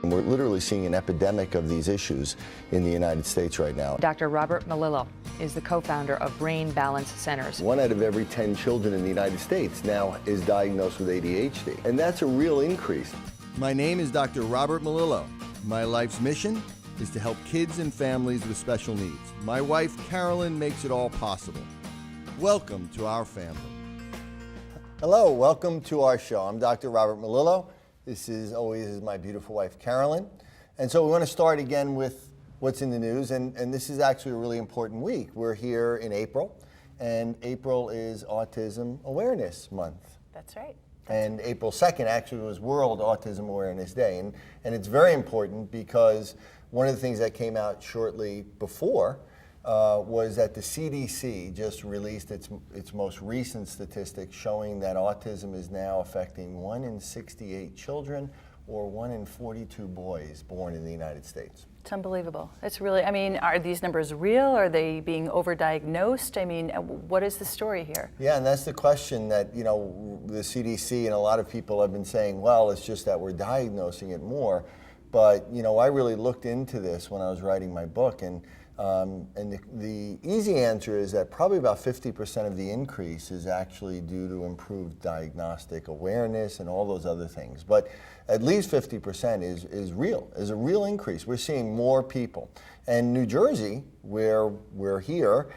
And we're literally seeing an epidemic of these issues in the United States right now. Dr. Robert Melillo is the co-founder of Brain Balance Centers. 1 out of every 10 children in the United States now is diagnosed with ADHD, and that's a real increase. My name is Dr. Robert Melillo. My life's mission is to help kids and families with special needs. My wife, Carolyn, makes it all possible. Welcome to our family. Hello, welcome to our show. I'm Dr. Robert Melillo. This is always my beautiful wife, Carolyn. And so we want to start again with what's in the news, and this is actually a really important week. We're here in April, and April is Autism Awareness Month. That's right. And April 2nd actually was World Autism Awareness Day. And it's very important because one of the things that came out shortly before was that the CDC just released its most recent statistics showing that autism is now affecting 1 in 68 children or 1 in 42 boys born in the United States. It's unbelievable. It's really, I mean, are these numbers real? Are they being overdiagnosed? I mean, what is the story here? Yeah, and that's the question that, you know, the CDC and a lot of people have been saying, well, it's just that we're diagnosing it more. But, you know, I really looked into this when I was writing my book, and the easy answer is that probably about 50% of the increase is actually due to improved diagnostic awareness and all those other things. But at least 50% is a real increase. We're seeing more people. And New Jersey, where we're here,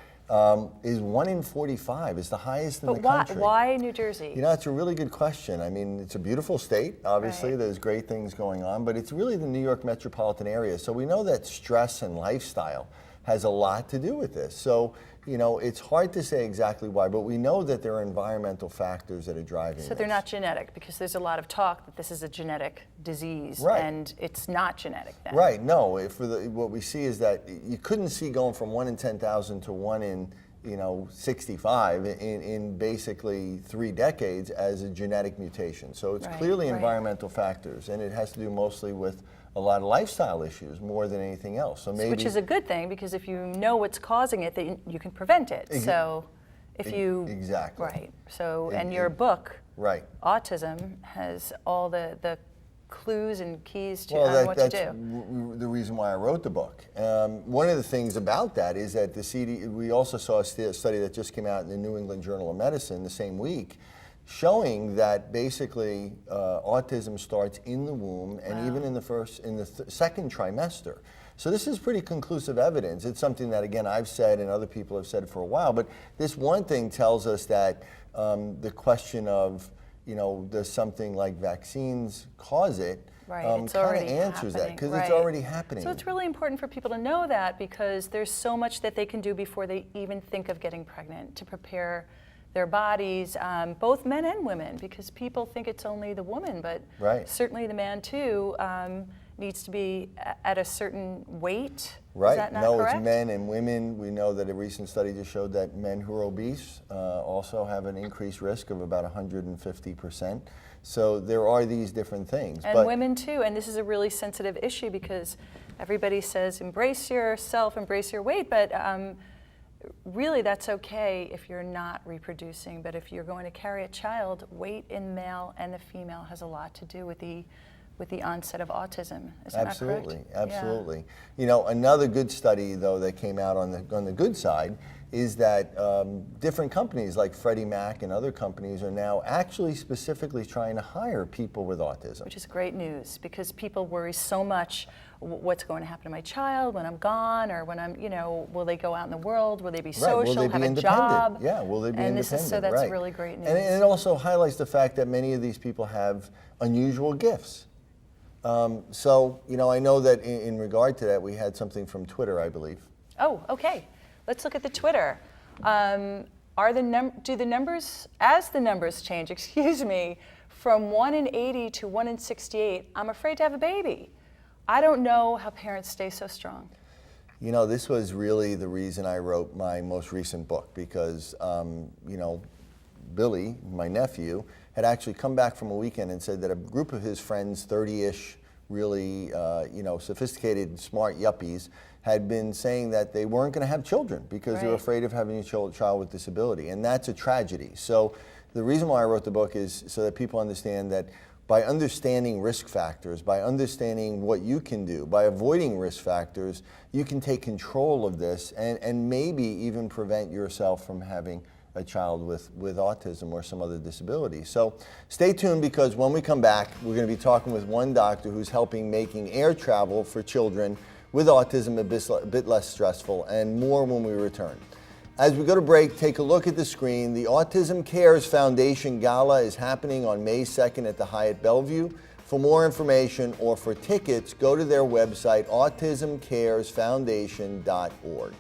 is 1 in 45. It's the highest in the country. But why New Jersey? You know, it's a really good question. I mean, it's a beautiful state. Obviously, right. There's great things going on, but it's really the New York metropolitan area. So we know that stress and lifestyle has a lot to do with this. So, you know, it's hard to say exactly why, but we know that there are environmental factors that are driving this. So they're not genetic, because there's a lot of talk that this is a genetic disease, right. And it's not genetic then. Right, no. What we see is that you couldn't see going from 1 in 10,000 to 1 in 65 in basically 3 decades as a genetic mutation. So it's clearly environmental factors, and it has to do mostly with a lot of lifestyle issues more than anything else. So maybe, which is a good thing, because if you know what's causing it, then you can prevent it. So if you exactly right. So and your book, right, Autism, has all the clues and keys to what to do. That's the reason why I wrote the book. One of the things about that is that we also saw a study that just came out in the New England Journal of Medicine the same week, showing that basically autism starts in the womb and even in the second trimester. So this is pretty conclusive evidence. It's something that, again, I've said and other people have said for a while, but this one thing tells us that the question of, you know, does something like vaccines cause it, kind of answers that, because it's already happening. So it's really important for people to know that, because there's so much that they can do before they even think of getting pregnant to prepare their bodies, both men and women, because people think it's only the woman, but certainly the man too needs to be at a certain weight. Right. Is that not correct? It's men and women. We know that a recent study just showed that men who are obese also have an increased risk of about 150%. So there are these different things. And women too, and this is a really sensitive issue, because everybody says embrace yourself, embrace your weight, but really that's okay if you're not reproducing. But if you're going to carry a child, weight in male and the female has a lot to do with the onset of autism. Is that not correct? Absolutely. Yeah. You know, another good study though that came out on the good side is that different companies like Freddie Mac and other companies are now actually specifically trying to hire people with autism. Which is great news, because people worry so much, what's going to happen to my child when I'm gone, or when I'm, you know, will they go out in the world, will they be social, will they have a job? Yeah, will they be independent? So that's really great news. And it also highlights the fact that many of these people have unusual gifts. So, you know, I know that in regard to that, we had something from Twitter, I believe. Oh, okay. Let's look at the Twitter. Do the numbers, as the numbers change, excuse me, from 1 in 80 to 1 in 68, I'm afraid to have a baby. I don't know how parents stay so strong. You know, this was really the reason I wrote my most recent book, because, you know, Billy, my nephew, had actually come back from a weekend and said that a group of his friends, 30-ish, really, you know, sophisticated, smart yuppies, had been saying that they weren't going to have children because they were afraid of having a child with disability, and that's a tragedy. So the reason why I wrote the book is so that people understand that by understanding risk factors, by understanding what you can do, by avoiding risk factors, you can take control of this and maybe even prevent yourself from having a child with autism or some other disability. So stay tuned, because when we come back, we're going to be talking with one doctor who's helping making air travel for children with autism a bit less stressful, and more when we return. As we go to break, take a look at the screen. The Autism Cares Foundation Gala is happening on May 2nd at the Hyatt Bellevue. For more information or for tickets, go to their website, autismcaresfoundation.org.